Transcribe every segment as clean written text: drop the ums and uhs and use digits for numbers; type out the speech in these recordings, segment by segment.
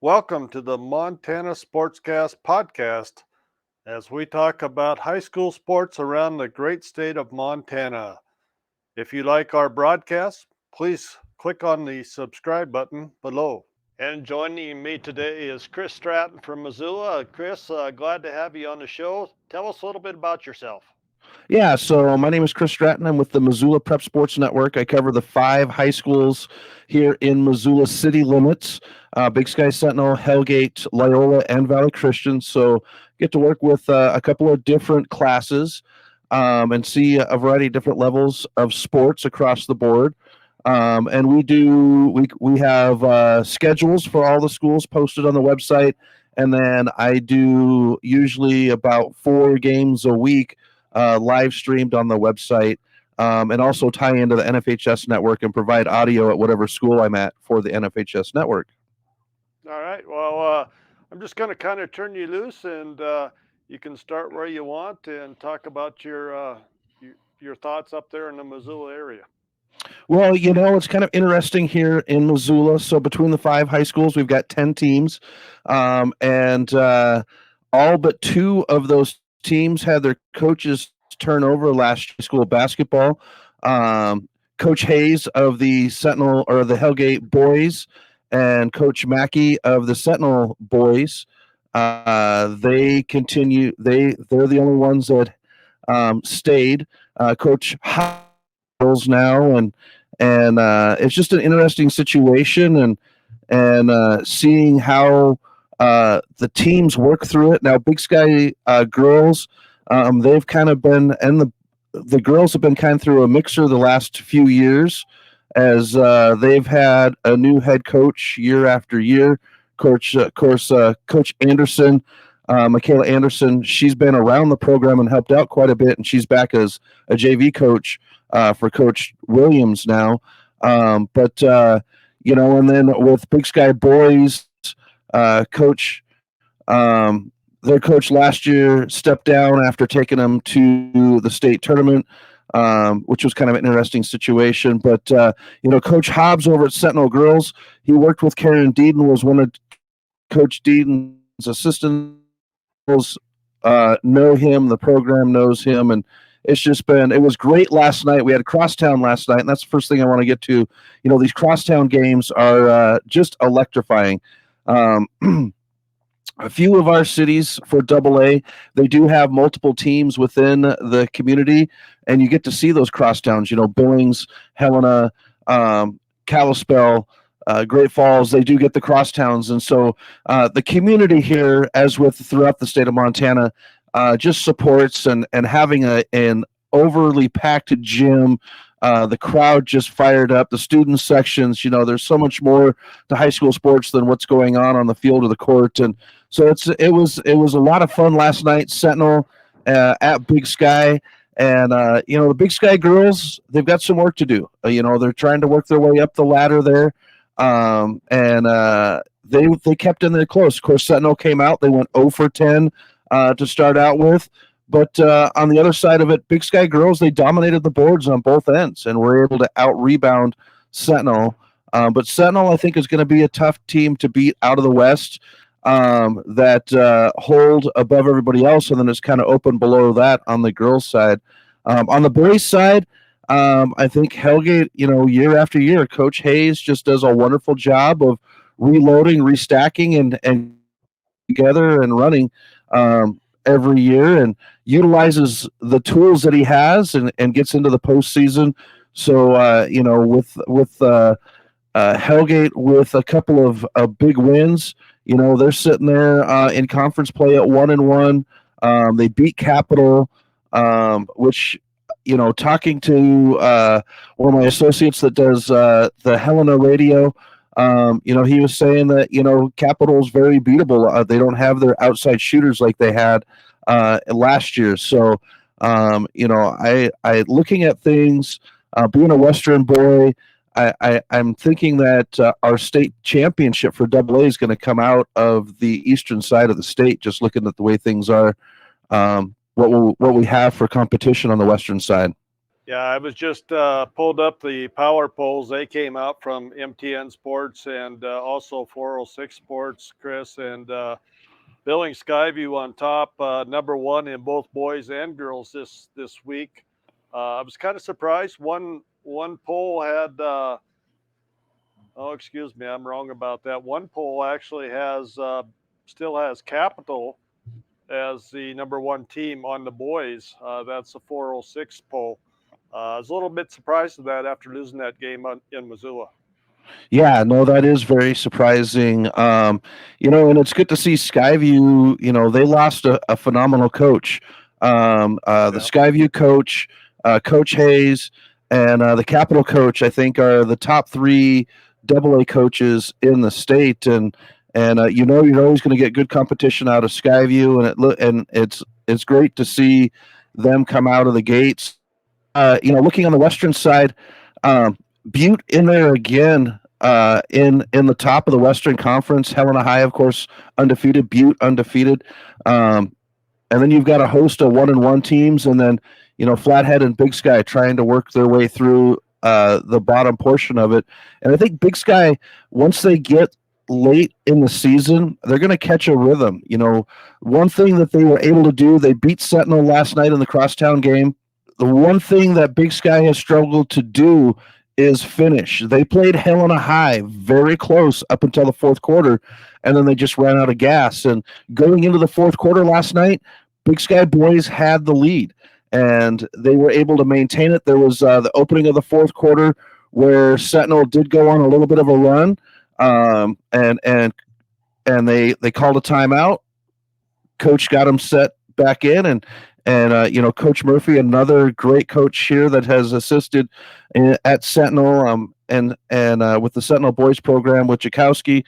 Welcome to the Montana Sportscast podcast as we talk about high school sports around the great state of Montana. If you like our broadcast, please click on the subscribe button below. And joining me today is Chris Stratton from Missoula. Chris, glad to have you on the show. Tell us a little bit about yourself. Yeah, so my name is Chris Stratton. I'm with the Missoula Prep Sports Network. I cover the 5 high schools here in Missoula city limits, Big Sky Sentinel, Hellgate, Loyola, and Valley Christian. So get to work with a couple of different classes and see a variety of different levels of sports across the board. And we have schedules for all the schools posted on the website. And then I do usually about 4 games a week live streamed on the website, and also tie into the NFHS network and provide audio at whatever school I'm at for the NFHS network. All right. Well, I'm just going to kind of turn you loose, and you can start where you want and talk about your thoughts up there in the Missoula area. Well, it's kind of interesting here in Missoula. So between the 5 high schools, we've got 10 teams, and all but 2 of those teams had their coaches turn over last year. School basketball. Coach Hayes of the Sentinel or the Hellgate boys, and Coach Mackey of the Sentinel boys. They continue. They're the only ones that stayed. Coach Howells now, and it's just an interesting situation, and seeing how the teams work through it. Now, Big Sky girls, they've kind of been, and the girls have been kind of through a mixer the last few years, as they've had a new head coach year after year. Coach Anderson, Michaela Anderson, she's been around the program and helped out quite a bit, and she's back as a JV coach for Coach Williams now. And then with Big Sky boys, coach, their coach last year stepped down after taking them to the state tournament, which was kind of an interesting situation. But Coach Hobbs over at Sentinel Girls, he worked with Karen Deeden, was one of Coach Deeden's assistants. Know him, the program knows him, and it was great last night. We had Crosstown last night, and that's the first thing I want to get to. These Crosstown games are just electrifying. A few of our cities for AA, they do have multiple teams within the community, and you get to see those crosstowns. Billings, Helena, Kalispell, Great Falls, they do get the crosstowns. And so the community here, as with throughout the state of Montana, just supports, and having an overly packed gym. The crowd just fired up. The student sections, there's so much more to high school sports than what's going on the field or the court. And so it was a lot of fun last night. Sentinel at Big Sky. And, the Big Sky girls, they've got some work to do. They're trying to work their way up the ladder there. They kept in there close. Of course, Sentinel came out. They went 0 for 10 to start out with. But on the other side of it, Big Sky girls, they dominated the boards on both ends and were able to out-rebound Sentinel. But Sentinel, I think, is going to be a tough team to beat out of the West, that hold above everybody else, and then it's kind of open below that on the girls' side. On the boys' side, I think Hellgate, year after year, Coach Hayes just does a wonderful job of reloading, restacking, and together and running every year, and utilizes the tools that he has, and gets into the postseason. So with Hellgate with a couple of big wins, they're sitting there in conference play at 1-1. They beat Capital, which talking to one of my associates that does the Helena radio. He was saying that, Capital's very beatable. They don't have their outside shooters like they had last year. So, I looking at things, being a Western boy, I'm thinking that our state championship for AA is going to come out of the eastern side of the state, just looking at the way things are, what we have for competition on the western side. Yeah, I was just pulled up the power polls. They came out from MTN Sports and also 406 Sports, Chris, and billing Skyview on top, number one in both boys and girls this week. I was kind of surprised. One poll had oh, excuse me, I'm wrong about that. One poll actually has still has Capital as the number one team on the boys. That's a 406 poll. I was a little bit surprised at that after losing that game in Missoula. Yeah, no, that is very surprising. And it's good to see Skyview. They lost a phenomenal coach. The Yeah. Skyview coach, Coach Hayes, and the Capital coach, I think, are the top three AA coaches in the state. And you're always going to get good competition out of Skyview, and it's great to see them come out of the gates. Looking on the western side, um, Butte in there again. In the top of the Western Conference, Helena High, of course, undefeated. Butte undefeated, and then you've got a host of 1-1 teams, and then Flathead and Big Sky trying to work their way through the bottom portion of it. And I think Big Sky, once they get late in the season, they're going to catch a rhythm. One thing that they were able to do, they beat Sentinel last night in the crosstown game. The one thing that Big Sky has struggled to do is finish. They played Helena High very close up until the fourth quarter, and then they just ran out of gas. And going into the fourth quarter last night, Big Sky boys had the lead, and they were able to maintain it. There was the opening of the fourth quarter where Sentinel did go on a little bit of a run, and they called a timeout. Coach got them set back in, and Coach Murphy, another great coach here that has assisted at Sentinel, and with the Sentinel boys program with Jakowski,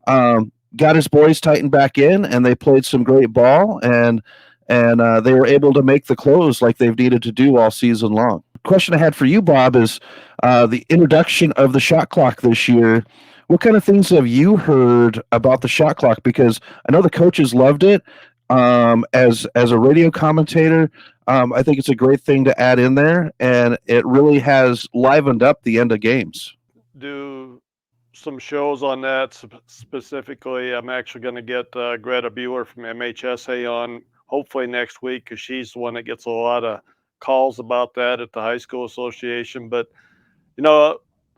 got his boys tightened back in, and they played some great ball, and they were able to make the close like they've needed to do all season long. Question I had for you, Bob, is the introduction of the shot clock this year. What kind of things have you heard about the shot clock? Because I know the coaches loved it. As a radio commentator, I think it's a great thing to add in there, and it really has livened up the end of games. Do some shows on that specifically. I'm actually going to get Greta Bueller from MHSA on hopefully next week because she's the one that gets a lot of calls about that at the high school association. But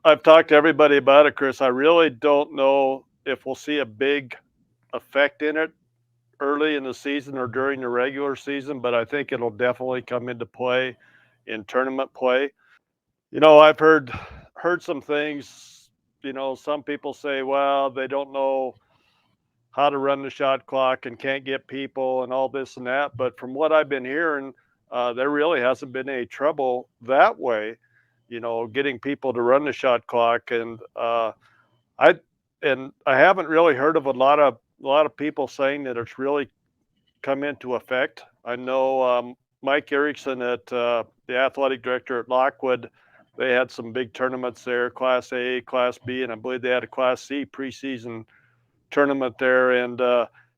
I've talked to everybody about it, Chris. I really don't know if we'll see a big effect in it early in the season or during the regular season, but I think it'll definitely come into play in tournament play. I've heard some things. Some people say, well, they don't know how to run the shot clock and can't get people and all this and that. But from what I've been hearing, there really hasn't been any trouble that way, getting people to run the shot clock. And I haven't really heard of a lot of people saying that it's really come into effect. I know Mike Erickson at the athletic director at Lockwood, they had some big tournaments there, Class A, Class B, and I believe they had a Class C preseason tournament there. And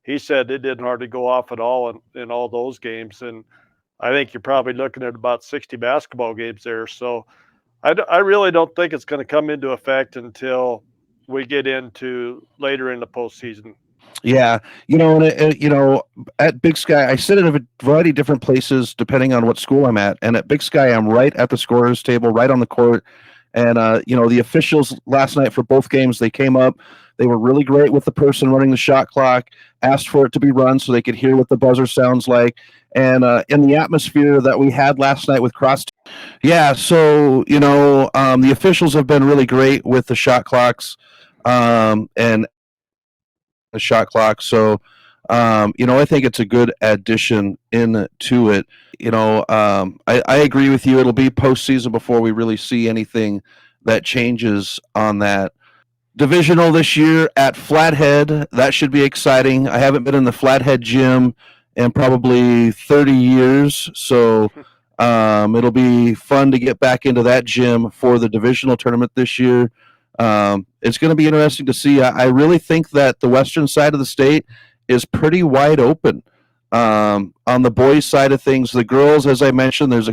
he said it didn't hardly go off at all in all those games. And I think you're probably looking at about 60 basketball games there. So I really don't think it's going to come into effect until we get into later in the postseason. Yeah, at Big Sky, I sit at a variety of different places depending on what school I'm at. And at Big Sky, I'm right at the scorer's table, right on the court. And the officials last night for both games, they came up. They were really great with the person running the shot clock, asked for it to be run so they could hear what the buzzer sounds like. And in the atmosphere that we had last night with cross, yeah. So the officials have been really great with the shot clocks, and the shot clock. So, I think it's a good addition into it. I agree with you. It'll be postseason before we really see anything that changes on that. Divisional this year at Flathead. That should be exciting. I haven't been in the Flathead gym in probably 30 years. So it'll be fun to get back into that gym for the divisional tournament this year. It's going to be interesting to see. I really think that the western side of the state is pretty wide open. On the boys' side of things, the girls, as I mentioned, there's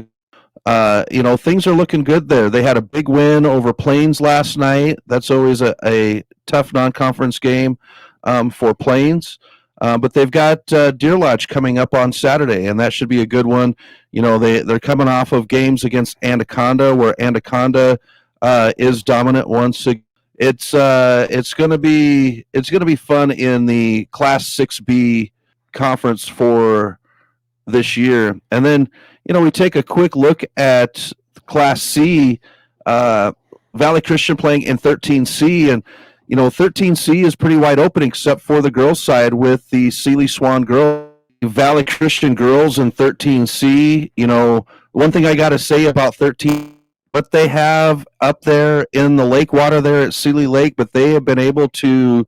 Things are looking good there. They had a big win over Plains last night. That's always a tough non-conference game for Plains. But they've got Deer Lodge coming up on Saturday, and that should be a good one. They're coming off of games against Anaconda, where Anaconda is dominant once again. It's gonna be fun in the Class 6B conference for this year. And then, we take a quick look at Class C, Valley Christian playing in 13C. And, 13C is pretty wide open except for the girls' side with the Sealy Swan girls. Valley Christian girls in 13C, one thing I got to say about 13, what they have up there in the lake water there at Sealy Lake, but they have been able to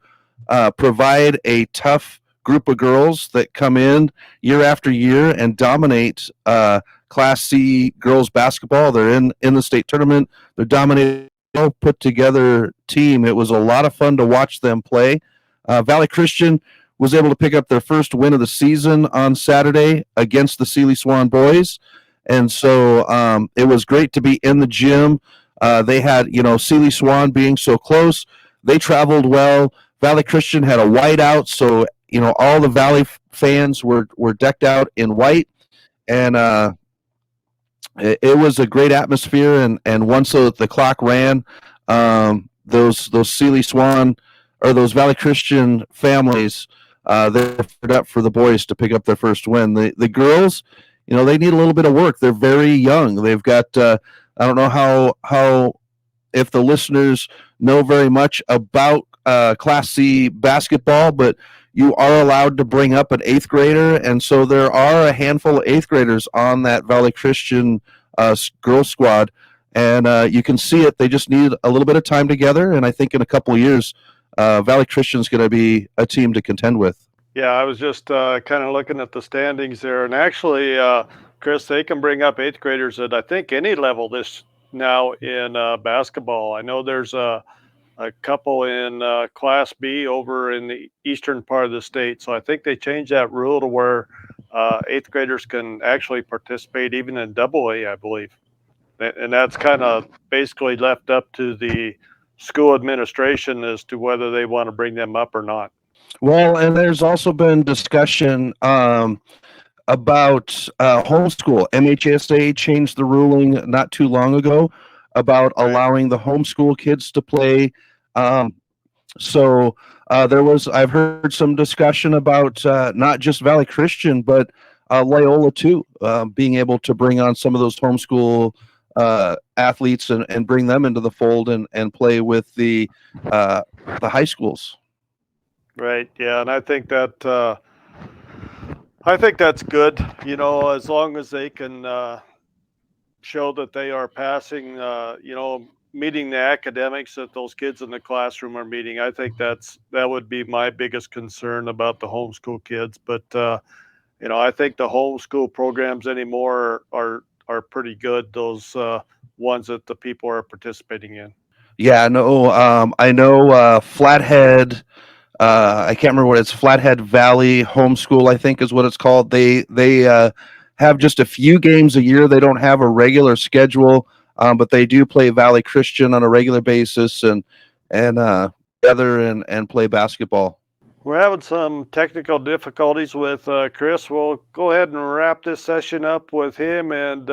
provide a tough group of girls that come in year after year and dominate Class C girls basketball. They're in the state tournament. They're dominating. Put together team. It was a lot of fun to watch them play. Valley Christian was able to pick up their first win of the season on Saturday against the Sealy Swan boys. And so it was great to be in the gym. They had, Sealy Swan being so close. They traveled well. Valley Christian had a whiteout, so all the Valley fans were decked out in white, and it was a great atmosphere. And once the clock ran, those Sealy Swan or those Valley Christian families, they're fired up for the boys to pick up their first win. The girls, they need a little bit of work. They're very young. They've got I don't know how if the listeners know very much about Class C basketball, but you are allowed to bring up an 8th grader, and so there are a handful of 8th graders on that Valley Christian girls squad, and you can see it. They just need a little bit of time together, and I think in a couple of years, Valley Christian's going to be a team to contend with. Yeah, I was just kind of looking at the standings there, and actually, Chris, they can bring up 8th graders at I think any level this now in basketball. I know there's a couple in Class B over in the eastern part of the state. So I think they changed that rule to where 8th graders can actually participate even in Double A, I believe. And that's kind of basically left up to the school administration as to whether they want to bring them up or not. Well, and there's also been discussion about homeschool. MHSA changed the ruling not too long ago about Right. allowing the homeschool kids to play. I've heard some discussion about not just Valley Christian, but Loyola too, being able to bring on some of those homeschool athletes and bring them into the fold and play with the high schools. Right. Yeah. And I think that's good, as long as they can show that they are passing, meeting the academics that those kids in the classroom are meeting. I think that would be my biggest concern about the homeschool kids. But I think the homeschool programs anymore are pretty good. Those ones that the people are participating in. Yeah, no, I know Flathead. I can't remember what it's Flathead Valley Homeschool, I think is what it's called. They have just a few games a year. They don't have a regular schedule, but they do play Valley Christian on a regular basis and gather and play basketball. We're having some technical difficulties with Chris. We'll go ahead and wrap this session up with him and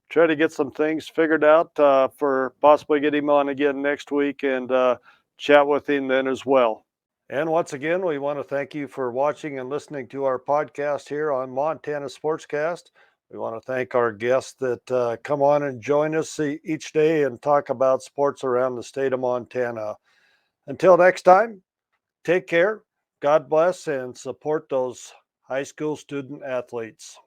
try to get some things figured out for possibly get him on again next week and chat with him then as well. And once again, we want to thank you for watching and listening to our podcast here on Montana Sportscast. We want to thank our guests that come on and join us each day and talk about sports around the state of Montana. Until next time, take care. God bless and support those high school student athletes.